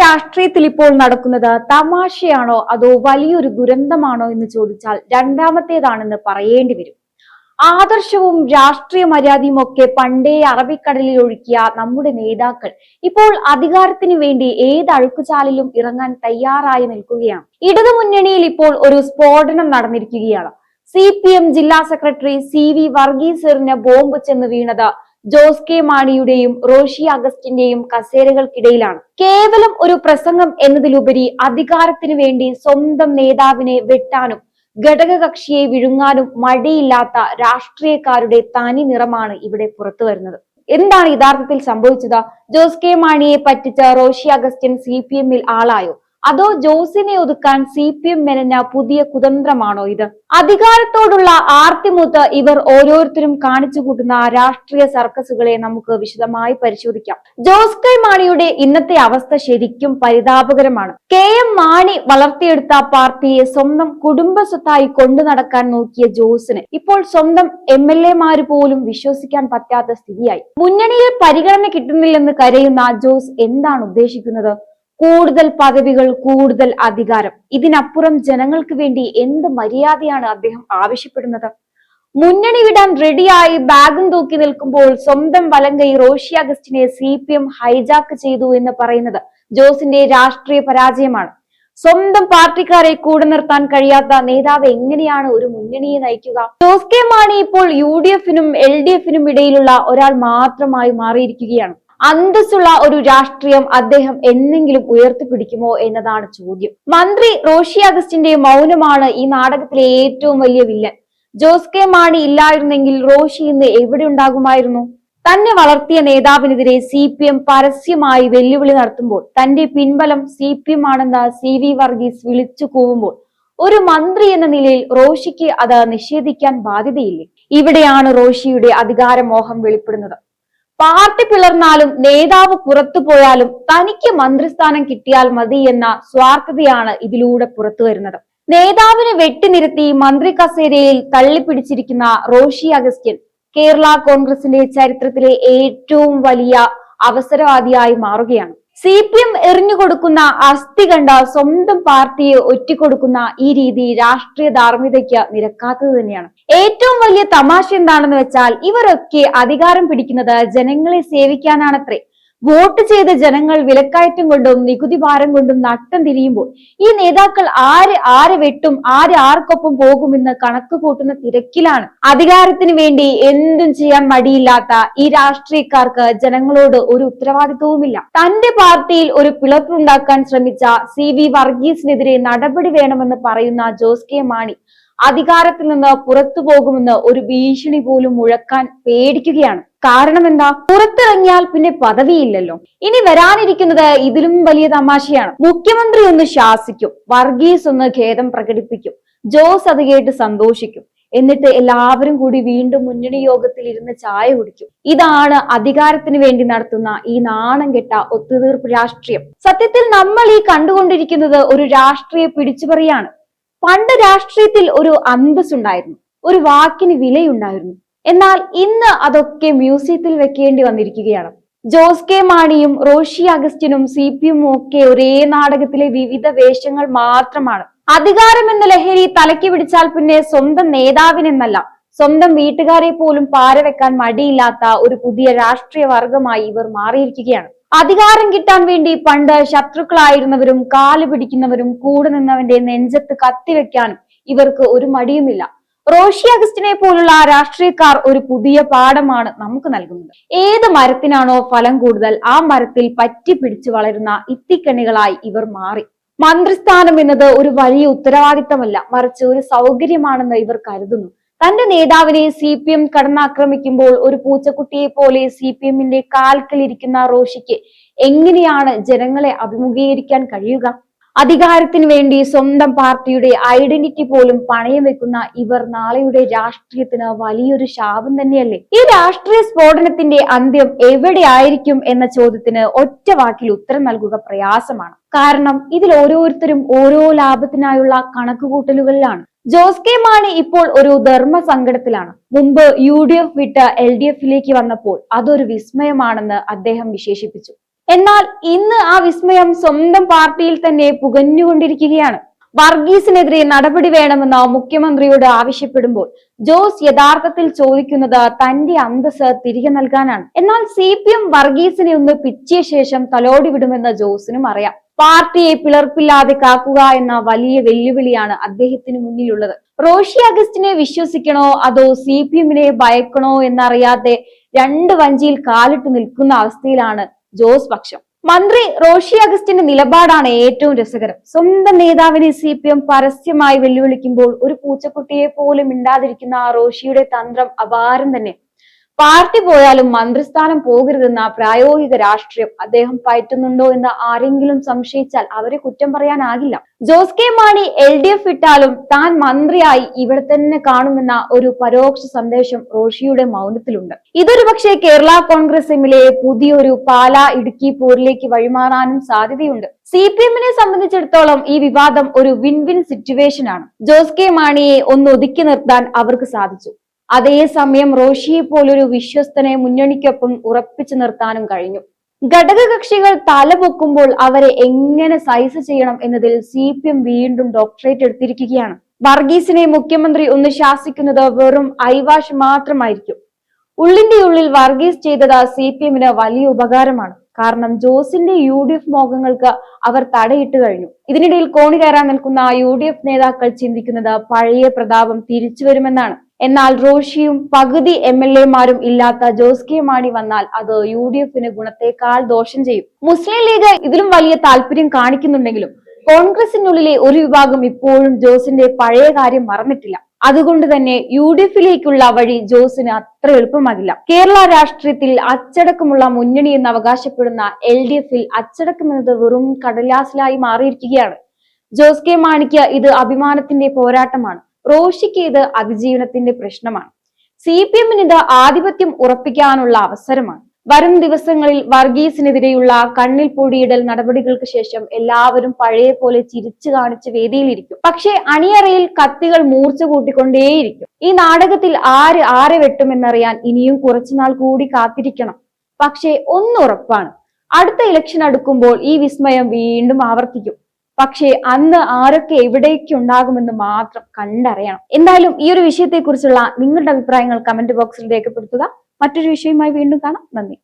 രാഷ്ട്രീയത്തിൽ ഇപ്പോൾ നടക്കുന്നത് തമാശയാണോ അതോ വലിയൊരു ദുരന്തമാണോ എന്ന് ചോദിച്ചാൽ രണ്ടാമത്തേതാണെന്ന് പറയേണ്ടി വരും. ആദർശവും രാഷ്ട്രീയ മര്യാദയും ഒക്കെ പണ്ടേ അറബിക്കടലിൽ ഒഴുക്കിയ നമ്മുടെ നേതാക്കൾ ഇപ്പോൾ അധികാരത്തിന് വേണ്ടി ഏത് അഴുക്കുചാലിലും ഇറങ്ങാൻ തയ്യാറായി നിൽക്കുകയാണ്. ഇടതുമുന്നണിയിൽ ഇപ്പോൾ ഒരു സ്ഫോടനം നടന്നിരിക്കുകയാണ്. CPM ജില്ലാ സെക്രട്ടറി CV വർഗീസിന് ബോംബ് ചെന്ന് വീണത് ജോസ് കെ മാണിയുടെയും റോഷി അഗസ്റ്റിന്റെയും കസേരകൾക്കിടയിലാണ്. കേവലം ഒരു പ്രസംഗം എന്നതിലുപരി അധികാരത്തിന് വേണ്ടി സ്വന്തം നേതാവിനെ വെട്ടാനും ഘടകകക്ഷിയെ വിഴുങ്ങാനും മടിയില്ലാത്ത രാഷ്ട്രീയക്കാരുടെ തനി നിറമാണ് ഇവിടെ പുറത്തു വരുന്നത്. എന്താണ് യഥാർത്ഥത്തിൽ സംഭവിച്ചത്? ജോസ് കെ മാണിയെ പറ്റിച്ച റോഷി അഗസ്റ്റിൻ CPM-ൽ ആളായോ? അതോ ജോസിനെ ഒതുക്കാൻ CPM മെനഞ്ഞ പുതിയ കുതന്ത്രമാണോ ഇത്? അധികാരത്തോടുള്ള ആർത്തിമൂത്ത് ഇവർ ഓരോരുത്തരും കാണിച്ചു കൂട്ടുന്ന രാഷ്ട്രീയ സർക്കസുകളെ നമുക്ക് വിശദമായി പരിശോധിക്കാം. ജോസ് കെ മാണിയുടെ ഇന്നത്തെ അവസ്ഥ ശരിക്കും പരിതാപകരമാണ്. KM മാണി വളർത്തിയെടുത്ത പാർട്ടിയെ സ്വന്തം കുടുംബ സ്വത്തായി കൊണ്ടു നടക്കാൻ നോക്കിയ ജോസിന് ഇപ്പോൾ സ്വന്തം MLA-മാര് പോലും വിശ്വസിക്കാൻ പറ്റാത്ത സ്ഥിതിയായി. മുന്നണിയിൽ പരിഗണന കിട്ടുന്നില്ലെന്ന് കരയുന്ന ജോസ് എന്താണ് ഉദ്ദേശിക്കുന്നത്? കൂടുതൽ പദവികൾ, കൂടുതൽ അധികാരം. ഇതിനപ്പുറം ജനങ്ങൾക്ക് വേണ്ടി എന്ത് മര്യാദയാണ് അദ്ദേഹം ആവശ്യപ്പെടുന്നത്? മുന്നണി വിടാൻ റെഡിയായി ബാഗും തൂക്കി നിൽക്കുമ്പോൾ സ്വന്തം വലങ്കൈ റോഷി അഗസ്റ്റിനെ CPM ഹൈജാക്ക് ചെയ്തു എന്ന് പറയുന്നത് ജോസിന്റെ രാഷ്ട്രീയ പരാജയമാണ്. സ്വന്തം പാർട്ടിക്കാരെ കൂടെ നിർത്താൻ കഴിയാത്ത നേതാവ് എങ്ങനെയാണ് ഒരു മുന്നണിയെ നയിക്കുക? ജോസ് കെ മാണി ഇപ്പോൾ UDF-നും LDF-നും ഇടയിലുള്ള ഒരാൾ മാത്രമായി മാറിയിരിക്കുകയാണ്. അന്തസ്സുള്ള ഒരു രാഷ്ട്രീയം അദ്ദേഹം എന്നെങ്കിലും ഉയർത്തിപ്പിടിക്കുമോ എന്നതാണ് ചോദ്യം. മന്ത്രി റോഷി അഗസ്റ്റിന്റെ മൗനമാണ് ഈ നാടകത്തിലെ ഏറ്റവും വലിയ വില്ലൻ. ജോസ് കെ മാണി ഇല്ലായിരുന്നെങ്കിൽ റോഷി ഇന്ന് എവിടെ ഉണ്ടാകുമായിരുന്നു? തന്നെ വളർത്തിയ നേതാവിനെതിരെ CPM പരസ്യമായി വെല്ലുവിളി നടത്തുമ്പോൾ തന്റെ പിൻബലം CPM ആണെന്ന് CV വർഗീസ് വിളിച്ചു കൂവുമ്പോൾ ഒരു മന്ത്രി എന്ന നിലയിൽ റോഷിക്ക് അത് നിഷേധിക്കാൻ ബാധ്യതയില്ലേ? ഇവിടെയാണ് റോഷിയുടെ അധികാരമോഹം വെളിപ്പെടുന്നത്. പാർട്ടി പിളർന്നാലും നേതാവ് പുറത്തു പോയാലും തനിക്ക് മന്ത്രിസ്ഥാനം കിട്ടിയാൽ മതി എന്ന സ്വാർത്ഥതയാണ് ഇതിലൂടെ പുറത്തു വരുന്നത്. നേതാവിനെ വെട്ടിനിരത്തി മന്ത്രി കസേരയിൽ തള്ളിപ്പിടിച്ചിരിക്കുന്ന റോഷി അഗസ്റ്റിൻ കേരള കോൺഗ്രസിന്റെ ചരിത്രത്തിലെ ഏറ്റവും വലിയ അവസരവാദിയായി മാറുകയാണ്. CPM എറിഞ്ഞുകൊടുക്കുന്ന അസ്ഥി കണ്ട സ്വന്തം പാർട്ടിയെ ഒറ്റിക്കൊടുക്കുന്ന ഈ രീതി രാഷ്ട്രീയ ധാർമ്മികതയ്ക്ക് നിരക്കാത്തത് തന്നെയാണ്. ഏറ്റവും വലിയ തമാശ എന്താണെന്ന് വെച്ചാൽ ഇവരൊക്കെ അധികാരം പിടിക്കുന്നത് ജനങ്ങളെ സേവിക്കാനാണത്രേ. വോട്ട് ചെയ്ത ജനങ്ങൾ വിലക്കയറ്റം കൊണ്ടും നികുതി ഭാരം കൊണ്ടും നട്ടം തിരിയുമ്പോൾ ഈ നേതാക്കൾ ആരെ വെട്ടും, ആർക്കൊപ്പം പോകുമെന്ന് കണക്ക് കൂട്ടുന്ന തിരക്കിലാണ്. അധികാരത്തിന് വേണ്ടി എന്തും ചെയ്യാൻ മടിയില്ലാത്ത ഈ രാഷ്ട്രീയക്കാർക്ക് ജനങ്ങളോട് ഒരു ഉത്തരവാദിത്വവുമില്ല. തന്റെ പാർട്ടിയിൽ ഒരു പിളർപ്പുണ്ടാക്കാൻ ശ്രമിച്ച CV വർഗീസിനെതിരെ നടപടി വേണമെന്ന് പറയുന്ന ജോസ് കെ മാണി അധികാരത്തിൽ നിന്ന് പുറത്തു പോകുമെന്ന് ഒരു ഭീഷണി പോലും മുഴക്കാൻ പേടിക്കുകയാണ്. കാരണം എന്താ? പുറത്തിറങ്ങിയാൽ പിന്നെ പദവിയില്ലല്ലോ. ഇനി വരാനിരിക്കുന്നത് ഇതിലും വലിയ തമാശയാണ്. മുഖ്യമന്ത്രി ഒന്ന് ശാസിക്കും, വർഗീസ് ഒന്ന് ഖേദം പ്രകടിപ്പിക്കും, ജോസ് അത് കേട്ട് സന്തോഷിക്കും. എന്നിട്ട് എല്ലാവരും കൂടി വീണ്ടും മുന്നണി യോഗത്തിൽ ഇരുന്ന് ചായ കുടിക്കും. ഇതാണ് അധികാരത്തിന് വേണ്ടി നടത്തുന്ന ഈ നാണം കെട്ട ഒത്തുതീർപ്പ് രാഷ്ട്രീയം. സത്യത്തിൽ നമ്മൾ ഈ കണ്ടുകൊണ്ടിരിക്കുന്നത് ഒരു രാഷ്ട്രീയ പിടിച്ചുപറിയാണ്. പണ്ട് രാഷ്ട്രീയത്തിൽ ഒരു അന്തസ്സുണ്ടായിരുന്നു, ഒരു വാക്കിന് വിലയുണ്ടായിരുന്നു. എന്നാൽ ഇന്ന് അതൊക്കെ മ്യൂസിയത്തിൽ വെക്കേണ്ടി വന്നിരിക്കുകയാണ്. ജോസ് കെ മാണിയും റോഷി അഗസ്റ്റിനും CPM ഒക്കെ ഒരേ നാടകത്തിലെ വിവിധ വേഷങ്ങൾ മാത്രമാണ്. അധികാരം എന്ന ലഹരി തലയ്ക്ക് പിടിച്ചാൽ പിന്നെ സ്വന്തം നേതാവിനെന്നല്ല സ്വന്തം വീട്ടുകാരെ പോലും പാരവെക്കാൻ മടിയില്ലാത്ത ഒരു പുതിയ രാഷ്ട്രീയ വർഗമായി ഇവർ മാറിയിരിക്കുകയാണ്. അധികാരം കിട്ടാൻ വേണ്ടി പണ്ട് ശത്രുക്കളായിരുന്നവരും കാല് പിടിക്കുന്നവരും കൂടെ നിന്നവന്റെ നെഞ്ചത്ത് കത്തിവെക്കാനും ഇവർക്ക് ഒരു മടിയുമില്ല. റോഷി അഗസ്റ്റിനെ പോലുള്ള രാഷ്ട്രീയക്കാർ ഒരു പുതിയ പാഠമാണ് നമുക്ക് നൽകുന്നത്. ഏത് മരത്തിനാണോ ഫലം കൂടുതൽ ആ മരത്തിൽ പറ്റി പിടിച്ചു വളരുന്ന ഇത്തിക്കണികളായി ഇവർ മാറി. മന്ത്രിസ്ഥാനം എന്നത് ഒരു വലിയ ഉത്തരവാദിത്തമല്ല, മറിച്ച് ഒരു സൗകര്യമാണെന്ന് ഇവർ കരുതുന്നു. തന്റെ നേതാവിനെ CPM കടന്നാക്രമിക്കുമ്പോൾ ഒരു പൂച്ചക്കുട്ടിയെ പോലെ CPM-ന്റെ കാൽക്കലിരിക്കുന്ന റോഷിക്ക് എങ്ങനെയാണ് ജനങ്ങളെ അഭിമുഖീകരിക്കാൻ കഴിയുക? അധികാരത്തിന് വേണ്ടി സ്വന്തം പാർട്ടിയുടെ ഐഡന്റിറ്റി പോലും പണയം വെക്കുന്ന ഇവർ നാളെയുടെ രാഷ്ട്രീയത്തിന് വലിയൊരു ശാപം തന്നെയല്ലേ? ഈ രാഷ്ട്രീയ സ്ഫോടനത്തിന്റെ അന്ത്യം എവിടെയായിരിക്കും എന്ന ചോദ്യത്തിന് ഒറ്റ വാക്കിൽ ഉത്തരം നൽകുക പ്രയാസമാണ്. കാരണം ഇതിൽ ഓരോരുത്തരും ഓരോ ലാഭത്തിനായുള്ള കണക്കുകൂട്ടലുകളിലാണ്. ജോസ് കെ മാണി ഇപ്പോൾ ഒരു ധർമ്മ സങ്കടത്തിലാണ്. മുമ്പ് UDF വിട്ട് LDF-ലേക്ക് വന്നപ്പോൾ അതൊരു വിസ്മയമാണെന്ന് അദ്ദേഹം വിശേഷിപ്പിച്ചു. എന്നാൽ ഇന്ന് ആ വിസ്മയം സ്വന്തം പാർട്ടിയിൽ തന്നെ പുകഞ്ഞുകൊണ്ടിരിക്കുകയാണ്. വർഗീസിനെതിരെ നടപടി വേണമെന്ന് മുഖ്യമന്ത്രിയോട് ആവശ്യപ്പെടുമ്പോൾ ജോസ് യഥാർത്ഥത്തിൽ ചോദിക്കുന്നത് തന്റെ അന്തസ് തിരികെ നൽകാനാണ്. എന്നാൽ CPM വർഗീസിനെ ഒന്ന് പിച്ചിയ ശേഷം തലോടി വിടുമെന്ന് ജോസിനും അറിയാം. പാർട്ടിയെ പിളർപ്പില്ലാതെ കാക്കുക എന്ന വലിയ വെല്ലുവിളിയാണ് അദ്ദേഹത്തിന് മുന്നിലുള്ളത്. റോഷി അഗസ്റ്റിനെ വിശ്വസിക്കണോ അതോ CPMനെ ഭയക്കണോ എന്നറിയാതെ രണ്ട് വഞ്ചിയിൽ കാലിട്ട് നിൽക്കുന്ന അവസ്ഥയിലാണ് ജോസ് പക്ഷം. മന്ത്രി റോഷി അഗസ്റ്റിന്റെ നിലപാടാണ് ഏറ്റവും രസകരം. സ്വന്തം നേതാവിനെ CPM പരസ്യമായി വെല്ലുവിളിക്കുമ്പോൾ ഒരു പൂച്ചക്കുട്ടിയെ പോലും മിണ്ടാതിരിക്കുന്ന റോഷിയുടെ തന്ത്രം അപാരം തന്നെ. പാർട്ടി പോയാലും മന്ത്രിസ്ഥാനം പോകരുതെന്ന പ്രായോഗിക രാഷ്ട്രീയം അദ്ദേഹം പയറ്റുന്നുണ്ടോ എന്ന് ആരെങ്കിലും സംശയിച്ചാൽ അവരെ കുറ്റം പറയാനാകില്ല. ജോസ് കെ മാണി LDF വിട്ടാലും താൻ മന്ത്രിയായി ഇവിടെ തന്നെ കാണുമെന്ന ഒരു പരോക്ഷ സന്ദേശം റോഷിയുടെ മൗനത്തിലുണ്ട്. ഇതൊരു പക്ഷേ കേരള കോൺഗ്രസ് എമ്മിലെ പുതിയൊരു പാലാ ഇടുക്കി പോരിലേക്ക് വഴിമാറാനും സാധ്യതയുണ്ട്. CPMനെ സംബന്ധിച്ചിടത്തോളം ഈ വിവാദം ഒരു വിൻ വിൻ സിറ്റുവേഷൻ ആണ്. ജോസ് കെ മാണിയെ ഒന്ന് ഒതുക്കി നിർത്താൻ അവർക്ക് സാധിച്ചു. അതേസമയം റോഷിയെ പോലൊരു വിശ്വസ്തനെ മുന്നണിക്കൊപ്പം ഉറപ്പിച്ചു നിർത്താനും കഴിഞ്ഞു. ഘടകകക്ഷികൾ തലപൊക്കുമ്പോൾ അവരെ എങ്ങനെ സൈസ് ചെയ്യണം എന്നതിൽ CPM വീണ്ടും ഡോക്ടറേറ്റ് എടുത്തിരിക്കുകയാണ്. വർഗീസിനെ മുഖ്യമന്ത്രി ഒന്ന് ശാസിക്കുന്നത് വെറും ഐവാഷ് മാത്രമായിരിക്കും. ഉള്ളിന്റെ ഉള്ളിൽ വർഗീസ് ചെയ്തത് CPMന് വലിയ ഉപകാരമാണ്. കാരണം ജോസിന്റെ UDF മോഹങ്ങൾക്ക് അവർ തടയിട്ട് കഴിഞ്ഞു. ഇതിനിടയിൽ കോണി കയറാൻ നിൽക്കുന്ന UDF നേതാക്കൾ ചിന്തിക്കുന്നത് പഴയ പ്രതാപം തിരിച്ചു വരുമെന്നാണ്. എന്നാൽ റോഷിയും പകുതി MLA-മാരും ഇല്ലാത്ത ജോസ് കെ മാണി വന്നാൽ അത് UDFന് ഗുണത്തെക്കാൾ ദോഷം ചെയ്യും. മുസ്ലിം ലീഗ് ഇതിലും വലിയ താല്പര്യം കാണിക്കുന്നുണ്ടെങ്കിലും കോൺഗ്രസിനുള്ളിലെ ഒരു വിഭാഗം ഇപ്പോഴും ജോസിന്റെ പഴയ കാര്യം മറന്നിട്ടില്ല. അതുകൊണ്ട് തന്നെ UDFിലേക്കുള്ള വഴി ജോസിന് അത്ര എളുപ്പമാകില്ല. കേരള രാഷ്ട്രീയത്തിൽ അച്ചടക്കമുള്ള മുന്നണി എന്ന് അവകാശപ്പെടുന്ന LDFിൽ അച്ചടക്കം എന്നത് വെറും കടലാസിലായി മാറിയിരിക്കുകയാണ്. ജോസ് കെ മാണിക്ക് ഇത് അഭിമാനത്തിന്റെ പോരാട്ടമാണ്. റോഷിക്ക് ഇത് അതിജീവനത്തിന്റെ പ്രശ്നമാണ്. CPMന് ഇത് ആധിപത്യം ഉറപ്പിക്കാനുള്ള അവസരമാണ്. വരും ദിവസങ്ങളിൽ വർഗീസിനെതിരെയുള്ള കണ്ണിൽ പൊടിയിടൽ നടപടികൾക്ക് ശേഷം എല്ലാവരും പഴയ പോലെ ചിരിച്ചു കാണിച്ച് വേദിയിലിരിക്കും. പക്ഷേ അണിയറയിൽ കത്തികൾ മൂർച്ച കൂട്ടിക്കൊണ്ടേയിരിക്കും. ഈ നാടകത്തിൽ ആരെ വെട്ടുമെന്നറിയാൻ ഇനിയും കുറച്ചുനാൾ കൂടി കാത്തിരിക്കണം. പക്ഷേ ഒന്നുറപ്പാണ്, അടുത്ത ഇലക്ഷൻ അടുക്കുമ്പോൾ ഈ വിസ്മയം വീണ്ടും ആവർത്തിക്കും. പക്ഷേ അന്ന് ആരൊക്കെ എവിടേക്ക് ഉണ്ടാകുമെന്ന് മാത്രം കണ്ടറിയണം. എന്തായാലും ഈ ഒരു വിഷയത്തെക്കുറിച്ചുള്ള നിങ്ങളുടെ അഭിപ്രായങ്ങൾ കമന്റ് ബോക്സിൽ രേഖപ്പെടുത്തുക. മറ്റൊരു വിഷയവുമായി വീണ്ടും കാണാം. നന്ദി.